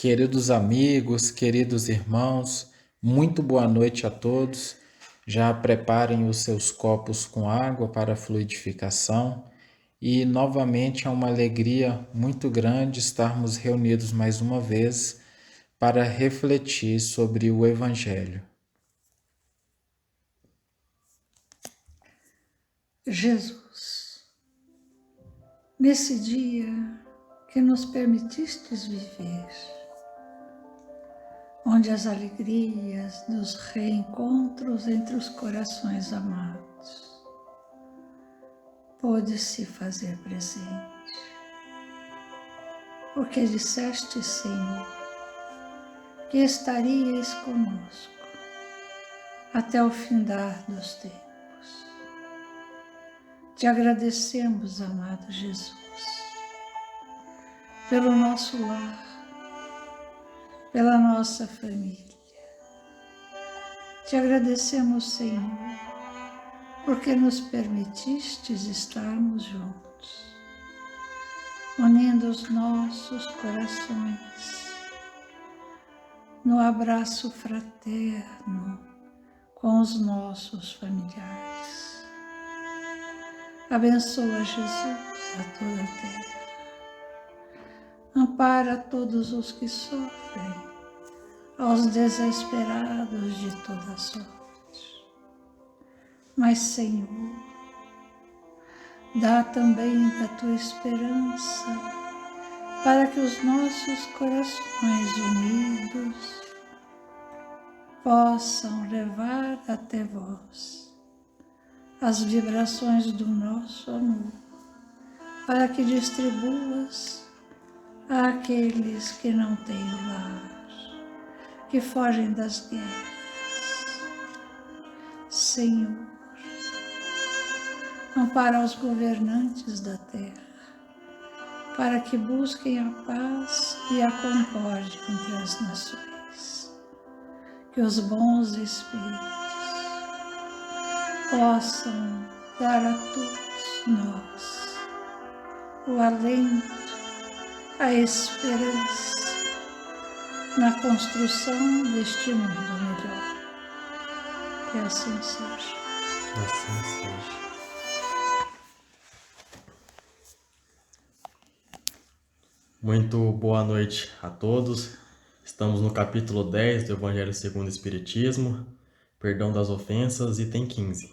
Queridos amigos, queridos irmãos, muito boa noite a todos. Já preparem os seus copos com água para a fluidificação e novamente é uma alegria muito grande estarmos reunidos mais uma vez para refletir sobre o Evangelho. Jesus, nesse dia que nos permitistes viver, onde as alegrias dos reencontros entre os corações amados pôde se fazer presente, porque disseste, Senhor, que estarias conosco até o findar dos tempos. Te agradecemos, amado Jesus, pelo nosso lar, pela nossa família. Te agradecemos, Senhor, porque nos permitistes estarmos juntos, unindo os nossos corações no abraço fraterno com os nossos familiares. Abençoa, Jesus, a toda a terra. Ampara todos os que sofrem, aos desesperados de toda sorte. Mas, Senhor, dá também da tua esperança para que os nossos corações unidos possam levar até vós as vibrações do nosso amor, para que distribuas àqueles que não têm lar, que fogem das guerras. Senhor, ampara os governantes da terra, para que busquem a paz e a concórdia entre as nações. Que os bons espíritos possam dar a todos nós o alento, a esperança na construção deste mundo melhor. Que assim seja. Que assim seja. Muito boa noite a todos. Estamos no capítulo 10 do Evangelho segundo o Espiritismo, perdão das ofensas, item 15.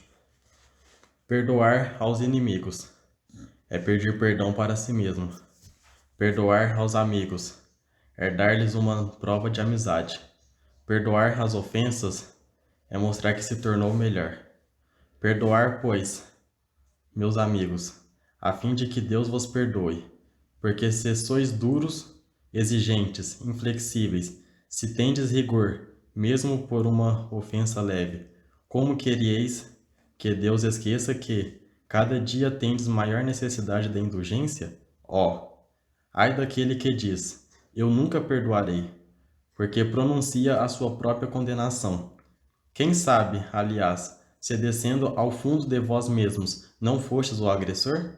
Perdoar aos inimigos é pedir perdão para si mesmo. Perdoar aos amigos é dar-lhes uma prova de amizade. Perdoar as ofensas é mostrar que se tornou melhor. Perdoar, pois, meus amigos, a fim de que Deus vos perdoe, porque se sois duros, exigentes, inflexíveis, se tendes rigor, mesmo por uma ofensa leve, como quereis que Deus esqueça que cada dia tendes maior necessidade da indulgência? Ai daquele que diz, eu nunca perdoarei, porque pronuncia a sua própria condenação. Quem sabe, aliás, se descendo ao fundo de vós mesmos não fostes o agressor?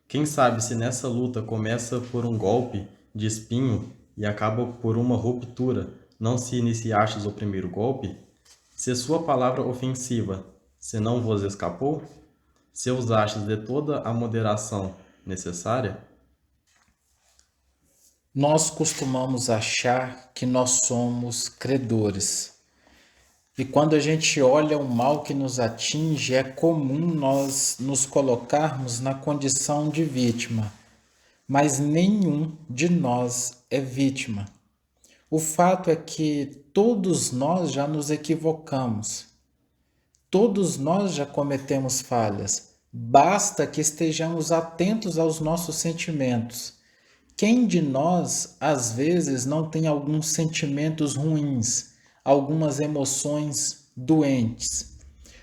Quem sabe se nessa luta começa por um golpe de espinho e acaba por uma ruptura, não se iniciastes o primeiro golpe? Se sua palavra ofensiva, se não vos escapou, se usastes de toda a moderação necessária? Nós costumamos achar que nós somos credores. E quando a gente olha o mal que nos atinge, é comum nós nos colocarmos na condição de vítima. Mas nenhum de nós é vítima. O fato é que todos nós já nos equivocamos. Todos nós já cometemos falhas. Basta que estejamos atentos aos nossos sentimentos. Quem de nós, às vezes, não tem alguns sentimentos ruins, algumas emoções doentes?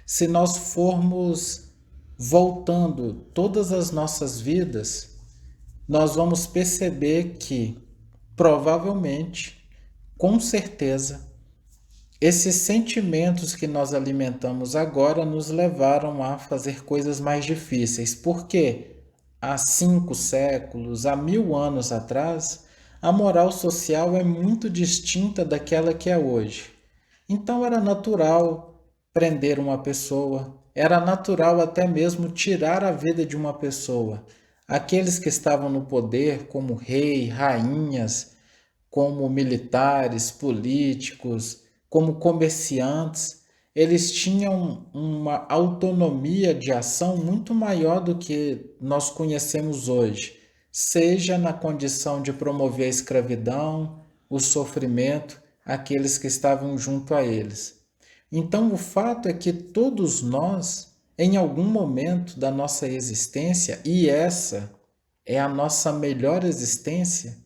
Se nós formos voltando todas as nossas vidas, nós vamos perceber que, provavelmente, com certeza, esses sentimentos que nós alimentamos agora nos levaram a fazer coisas mais difíceis. Por quê? Há 5 séculos, há 1000 anos atrás, a moral social é muito distinta daquela que é hoje. Então era natural prender uma pessoa, era natural até mesmo tirar a vida de uma pessoa. Aqueles que estavam no poder, como rei, rainhas, como militares, políticos, como comerciantes, eles tinham uma autonomia de ação muito maior do que nós conhecemos hoje, seja na condição de promover a escravidão, o sofrimento, aqueles que estavam junto a eles. Então, o fato é que todos nós, em algum momento da nossa existência, e essa é a nossa melhor existência,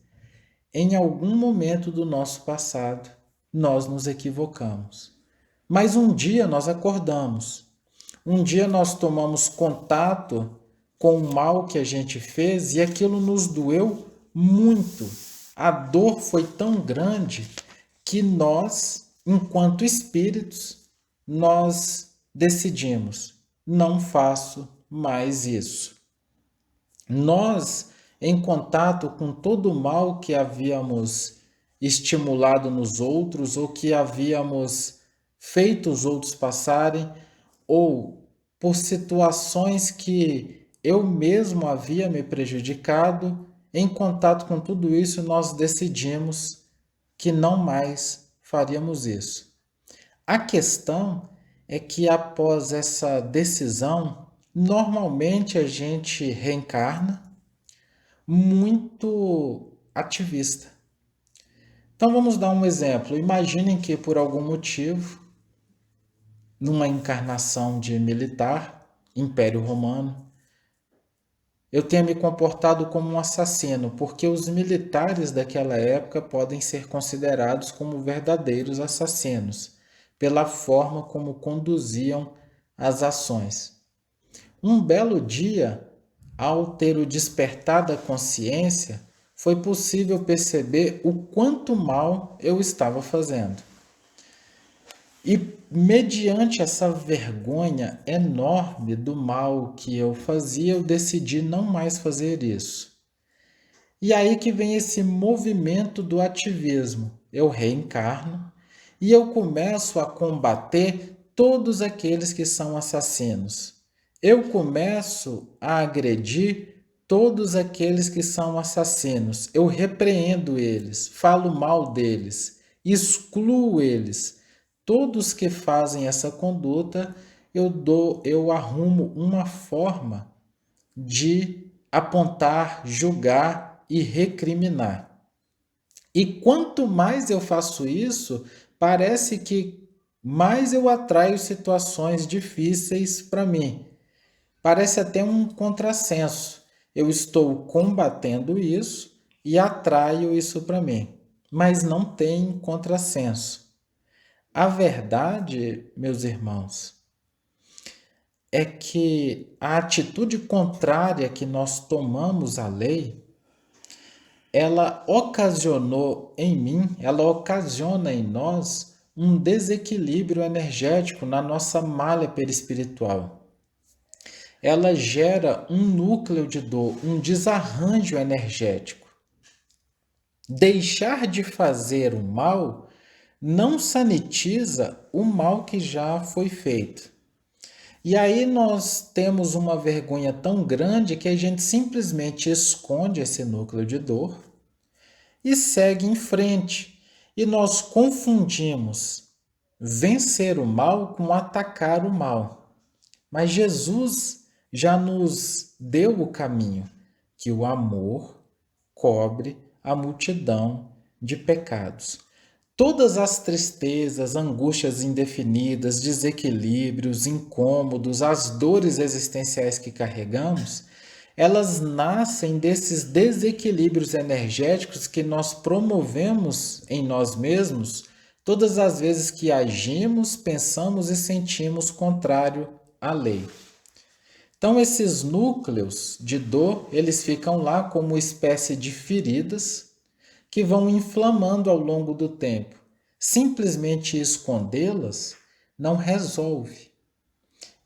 em algum momento do nosso passado, nós nos equivocamos. Mas um dia nós acordamos. Um dia nós tomamos contato com o mal que a gente fez e aquilo nos doeu muito. A dor foi tão grande que nós, enquanto espíritos, nós decidimos: não faço mais isso. Nós, em contato com todo o mal que havíamos estimulado nos outros ou que havíamos feito os outros passarem, ou por situações que eu mesmo havia me prejudicado, em contato com tudo isso, nós decidimos que não mais faríamos isso. A questão é que após essa decisão, normalmente a gente reencarna muito ativista. Então vamos dar um exemplo. Imaginem que por algum motivo, numa encarnação de militar, Império Romano, eu tenha me comportado como um assassino, porque os militares daquela época podem ser considerados como verdadeiros assassinos, pela forma como conduziam as ações. Um belo dia, ao ter o despertar da consciência, foi possível perceber o quanto mal eu estava fazendo. E mediante essa vergonha enorme do mal que eu fazia, eu decidi não mais fazer isso. E aí que vem esse movimento do ativismo. Eu reencarno e eu começo a combater todos aqueles que são assassinos. Eu começo a agredir todos aqueles que são assassinos. Eu repreendo eles, falo mal deles, excluo eles. Todos que fazem essa conduta, eu arrumo uma forma de apontar, julgar e recriminar. E quanto mais eu faço isso, parece que mais eu atraio situações difíceis para mim. Parece até um contrassenso. Eu estou combatendo isso e atraio isso para mim, mas não tem contrassenso. A verdade, meus irmãos, é que a atitude contrária que nós tomamos à lei, ela ocasionou em mim, ela ocasiona em nós um desequilíbrio energético na nossa malha perispiritual. Ela gera um núcleo de dor, um desarranjo energético. Deixar de fazer o mal não sanitiza o mal que já foi feito. E aí nós temos uma vergonha tão grande que a gente simplesmente esconde esse núcleo de dor e segue em frente. E nós confundimos vencer o mal com atacar o mal. Mas Jesus já nos deu o caminho, que o amor cobre a multidão de pecados. Todas as tristezas, angústias indefinidas, desequilíbrios, incômodos, as dores existenciais que carregamos, elas nascem desses desequilíbrios energéticos que nós promovemos em nós mesmos todas as vezes que agimos, pensamos e sentimos contrário à lei. Então, esses núcleos de dor, eles ficam lá como uma espécie de feridas que vão inflamando ao longo do tempo. Simplesmente escondê-las não resolve.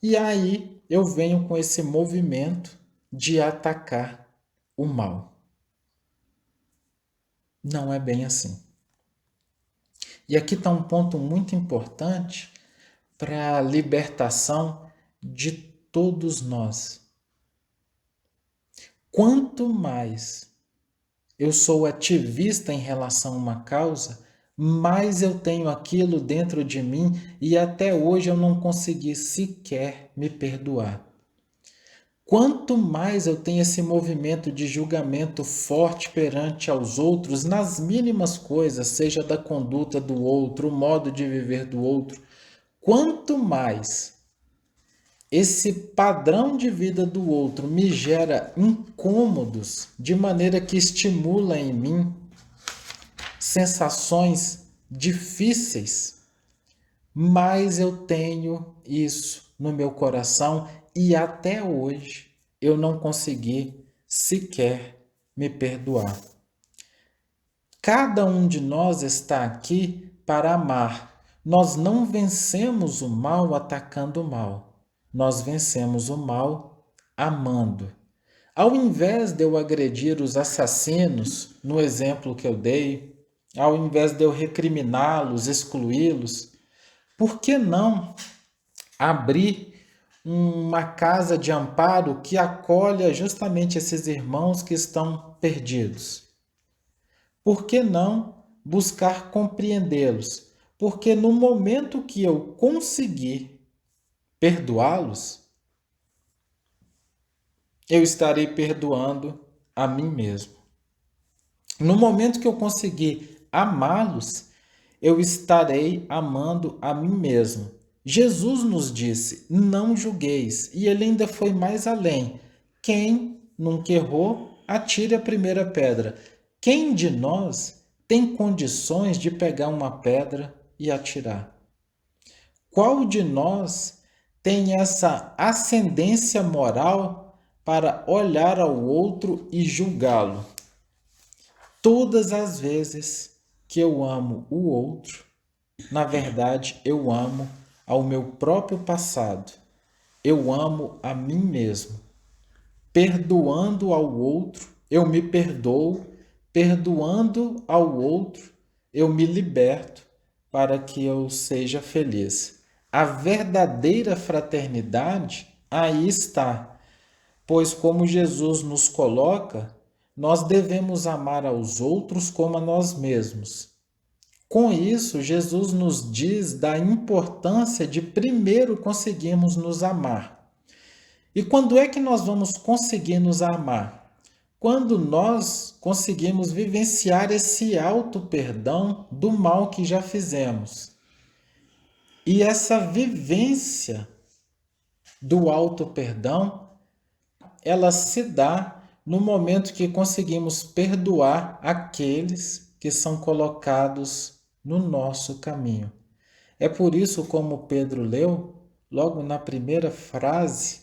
E aí eu venho com esse movimento de atacar o mal. Não é bem assim. E aqui está um ponto muito importante para a libertação de todos nós. Quanto mais eu sou ativista em relação a uma causa, mais eu tenho aquilo dentro de mim e até hoje eu não consegui sequer me perdoar. Quanto mais eu tenho esse movimento de julgamento forte perante aos outros, nas mínimas coisas, seja da conduta do outro, o modo de viver do outro, quanto mais esse padrão de vida do outro me gera incômodos, de maneira que estimula em mim sensações difíceis, mais eu tenho isso no meu coração e até hoje eu não consegui sequer me perdoar. Cada um de nós está aqui para amar. Nós não vencemos o mal atacando o mal. Nós vencemos o mal amando. Ao invés de eu agredir os assassinos, no exemplo que eu dei, ao invés de eu recriminá-los, excluí-los, por que não abrir uma casa de amparo que acolha justamente esses irmãos que estão perdidos? Por que não buscar compreendê-los? Porque no momento que eu conseguir perdoá-los, eu estarei perdoando a mim mesmo. No momento que eu conseguir amá-los, eu estarei amando a mim mesmo. Jesus nos disse: não julgueis, e ele ainda foi mais além. Quem nunca errou, atire a primeira pedra. Quem de nós tem condições de pegar uma pedra e atirar? Qual de nós tem essa ascendência moral para olhar ao outro e julgá-lo? Todas as vezes que eu amo o outro, na verdade, eu amo ao meu próprio passado. Eu amo a mim mesmo. Perdoando ao outro, eu me perdoo. Perdoando ao outro, eu me liberto para que eu seja feliz. A verdadeira fraternidade aí está, pois, como Jesus nos coloca, nós devemos amar aos outros como a nós mesmos. Com isso, Jesus nos diz da importância de primeiro conseguirmos nos amar. E quando é que nós vamos conseguir nos amar? Quando nós conseguimos vivenciar esse auto-perdão do mal que já fizemos. E essa vivência do auto-perdão, ela se dá no momento que conseguimos perdoar aqueles que são colocados no nosso caminho. É por isso, como Pedro leu, logo na primeira frase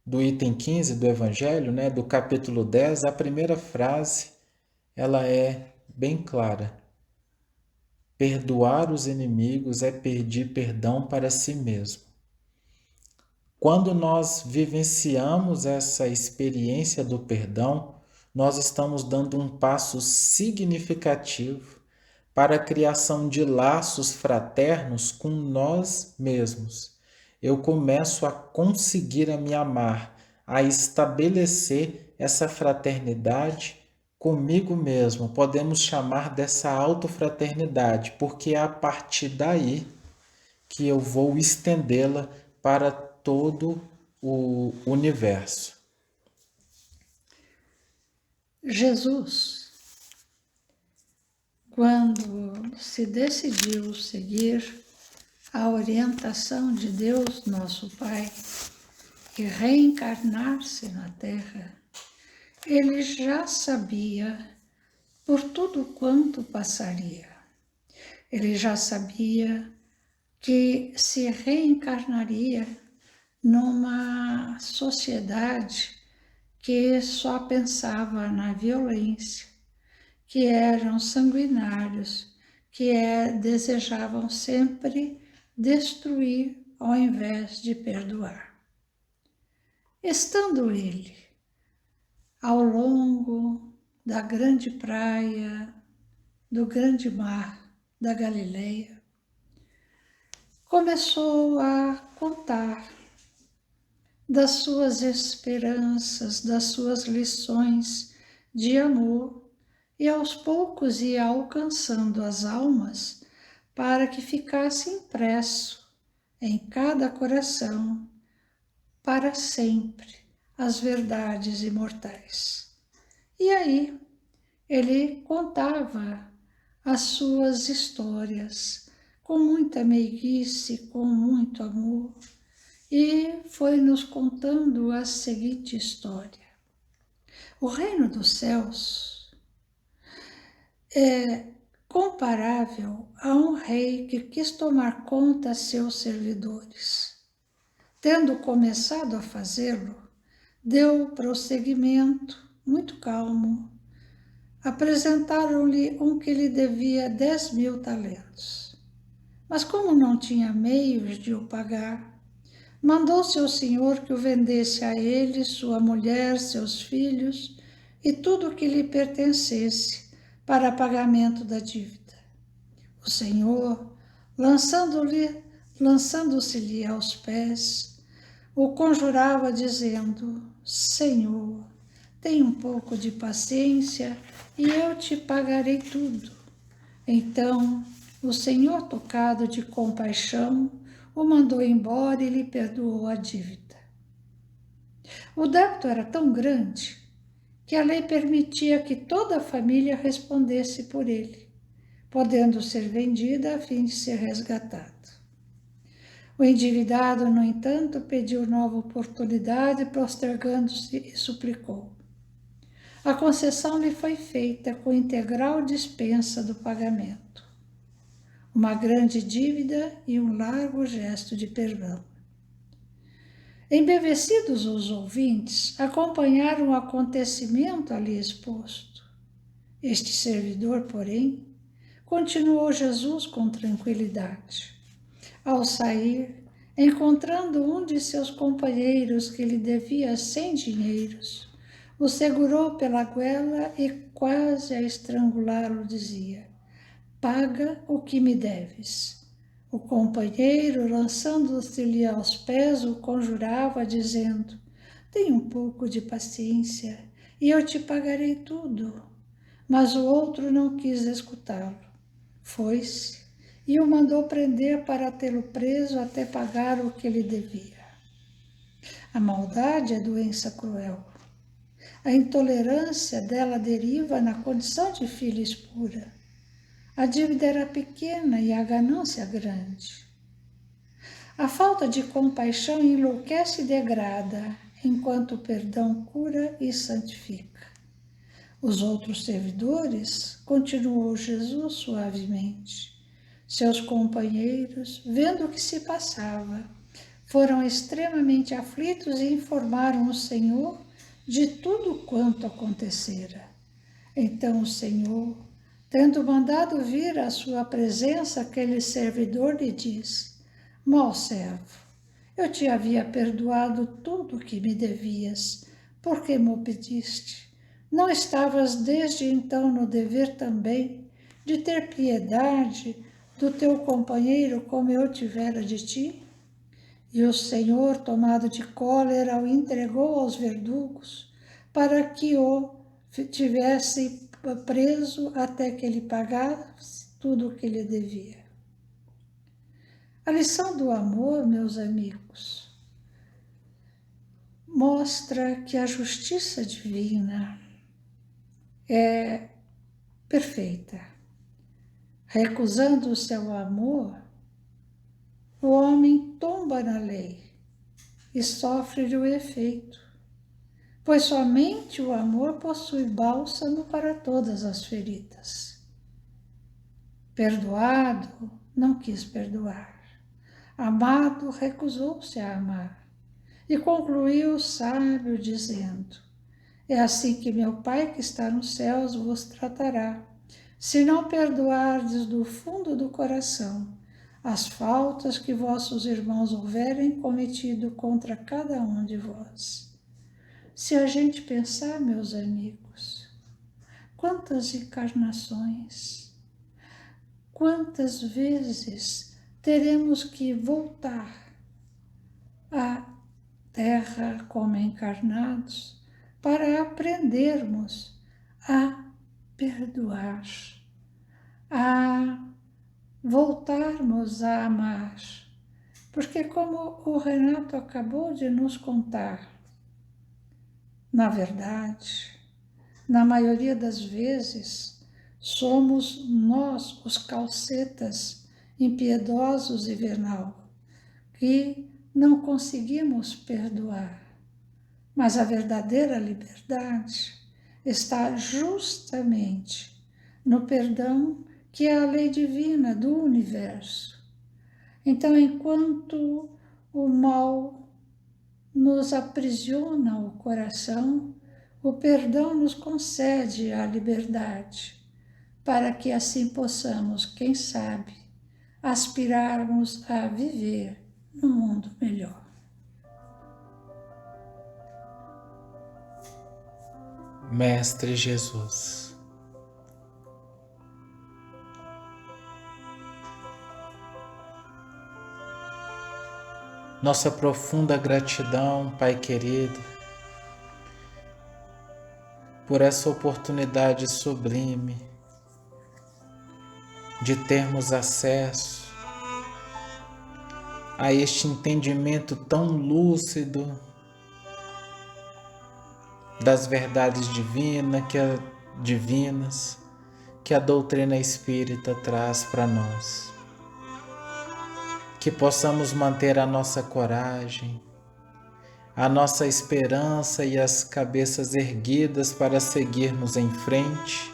do item 15 do Evangelho, do capítulo 10, a primeira frase, ela é bem clara. Perdoar os inimigos é pedir perdão para si mesmo. Quando nós vivenciamos essa experiência do perdão, nós estamos dando um passo significativo para a criação de laços fraternos com nós mesmos. Eu começo a conseguir a me amar, a estabelecer essa fraternidade comigo mesmo. Podemos chamar dessa autofraternidade, porque é a partir daí que eu vou estendê-la para todo o universo. Jesus, quando se decidiu seguir a orientação de Deus, nosso Pai, e reencarnar-se na Terra, ele já sabia por tudo quanto passaria. Ele já sabia que se reencarnaria numa sociedade que só pensava na violência, que eram sanguinários, que desejavam sempre destruir ao invés de perdoar. Estando ele ao longo da grande praia do grande mar da Galileia, começou a contar das suas esperanças, das suas lições de amor, e aos poucos ia alcançando as almas para que ficasse impresso em cada coração para sempre as verdades imortais. E aí ele contava as suas histórias com muita meiguice, com muito amor, e foi nos contando a seguinte história. O reino dos céus é comparável a um rei que quis tomar conta a seus servidores. Tendo começado a fazê-lo, deu prosseguimento, muito calmo. Apresentaram-lhe um que lhe devia 10.000 talentos. Mas como não tinha meios de o pagar, mandou seu senhor que o vendesse a ele, sua mulher, seus filhos e tudo o que lhe pertencesse para pagamento da dívida. O senhor, lançando-se-lhe aos pés, o conjurava dizendo: Senhor, tem um pouco de paciência e eu te pagarei tudo. Então o Senhor, tocado de compaixão, o mandou embora e lhe perdoou a dívida. O débito era tão grande que a lei permitia que toda a família respondesse por ele, podendo ser vendida a fim de ser resgatado. O endividado, no entanto, pediu nova oportunidade, postergando-se e suplicou. A concessão lhe foi feita com integral dispensa do pagamento, uma grande dívida e um largo gesto de perdão. Embevecidos os ouvintes, acompanharam o acontecimento ali exposto. Este servidor, porém, continuou Jesus com tranquilidade. Ao sair, encontrando um de seus companheiros que lhe devia 100 dinheiros, o segurou pela goela e, quase a estrangulá-lo, dizia: Paga o que me deves. O companheiro, lançando-se-lhe aos pés, o conjurava, dizendo: Tenha um pouco de paciência e eu te pagarei tudo. Mas o outro não quis escutá-lo. Foi-se e o mandou prender para tê-lo preso até pagar o que lhe devia. A maldade é doença cruel. A intolerância dela deriva na condição de filha espura. A dívida era pequena e a ganância grande. A falta de compaixão enlouquece e degrada, enquanto o perdão cura e santifica. Os outros servidores, continuou Jesus suavemente. Seus companheiros, vendo o que se passava, foram extremamente aflitos e informaram o Senhor de tudo quanto acontecera. Então o Senhor, tendo mandado vir à sua presença aquele servidor, lhe diz: Mau servo, eu te havia perdoado tudo o que me devias, porque me pediste. Não estavas desde então no dever também de ter piedade do teu companheiro como eu tivera de ti? E o Senhor, tomado de cólera, o entregou aos verdugos, para que o tivesse preso até que ele pagasse tudo o que lhe devia. A lição do amor, meus amigos, mostra que a justiça divina é perfeita. Recusando o seu amor, o homem tomba na lei e sofre o efeito, pois somente o amor possui bálsamo para todas as feridas. Perdoado, não quis perdoar. Amado, recusou-se a amar. E concluiu o sábio dizendo: É assim que meu Pai que está nos céus vos tratará, se não perdoardes do fundo do coração as faltas que vossos irmãos houverem cometido contra cada um de vós. Se a gente pensar, meus amigos, quantas encarnações, quantas vezes teremos que voltar à Terra como encarnados para aprendermos a perdoar, a voltarmos a amar. Porque, como o Renato acabou de nos contar, na verdade, na maioria das vezes, somos nós, os calcetas, impiedosos e venal, que não conseguimos perdoar. Mas a verdadeira liberdade está justamente no perdão, que é a lei divina do universo. Então, enquanto o mal nos aprisiona o coração, o perdão nos concede a liberdade, para que assim possamos, quem sabe, aspirarmos a viver num mundo melhor. Mestre Jesus, nossa profunda gratidão, Pai querido, por essa oportunidade sublime de termos acesso a este entendimento tão lúcido das verdades divinas que a doutrina espírita traz para nós. Que possamos manter a nossa coragem, a nossa esperança e as cabeças erguidas para seguirmos em frente,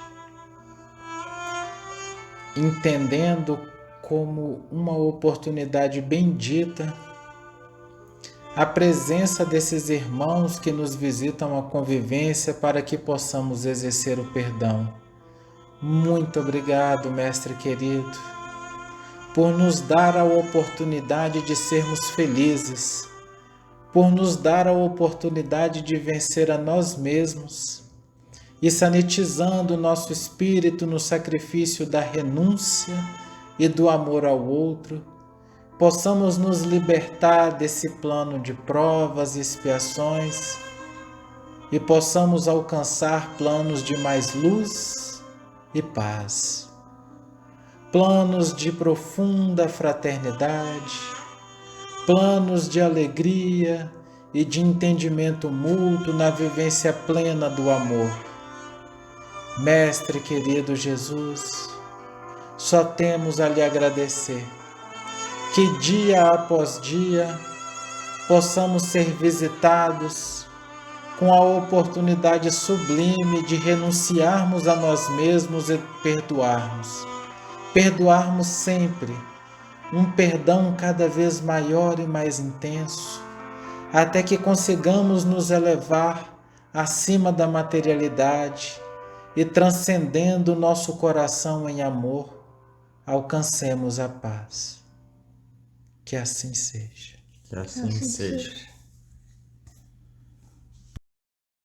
entendendo como uma oportunidade bendita a presença desses irmãos que nos visitam a convivência para que possamos exercer o perdão. Muito obrigado, Mestre querido, por nos dar a oportunidade de sermos felizes, por nos dar a oportunidade de vencer a nós mesmos e sanitizando o nosso espírito no sacrifício da renúncia e do amor ao outro, possamos nos libertar desse plano de provas e expiações e possamos alcançar planos de mais luz e paz, planos de profunda fraternidade, planos de alegria e de entendimento mútuo na vivência plena do amor. Mestre querido Jesus, só temos a lhe agradecer que dia após dia possamos ser visitados com a oportunidade sublime de renunciarmos a nós mesmos e perdoarmos. Perdoarmos sempre, um perdão cada vez maior e mais intenso, até que consigamos nos elevar acima da materialidade e, transcendendo o nosso coração em amor, alcancemos a paz. Que assim seja. Que assim seja.